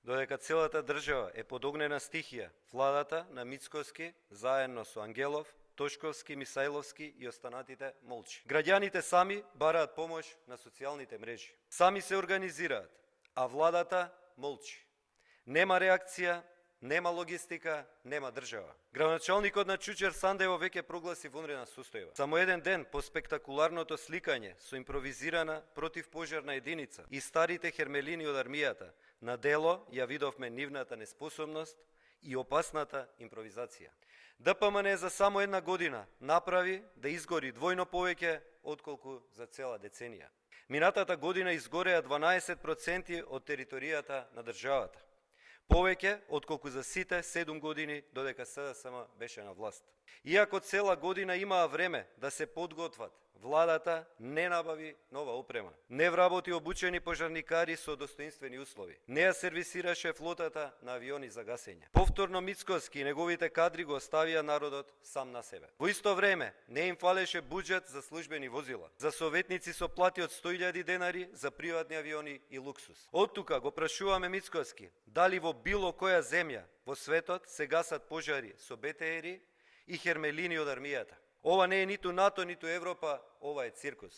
Додека целата држава е под огнена стихија, владата на Мицкоски, заедно со Ангелов, Тошковски, Мисајловски и останатите молчи. Граѓаните сами бараат помош на социјалните мрежи. Сами се организираат, а владата молчи. Нема реакција, нема логистика, нема држава. Градоначалникот на Чучер Сандево веќе прогласи вонредна состојба. Само еден ден по спектакуларното сликање со импровизирана противпожарна единица и старите хермелини од армијата, на дело ја видовме нивната неспособност и опасната импровизација. ДПМН за само една година направи да изгори двојно повеќе отколку за цела деценија. Минатата година изгореа 12% од територијата на државата. Повеќе отколку за сите 7 години додека СДСМ беше на власт. Иако цела година имаа време да се подготват, владата не набави нова опрема. Не вработи обучени пожарникари со достоинствени услови. Не ја сервисираше флотата на авиони за гасење. Повторно Мицкоски и неговите кадри го оставија народот сам на себе. Во исто време не им фалеше буџет за службени возила, за советници со плати од 100.000 денари, за приватни авиони и луксус. Од тука го прашуваме Мицкоски дали во било која земја во светот се гасат пожари со БТРи и хермелини од армијата. Ова не е ниту НАТО, ниту Европа, ова е циркус.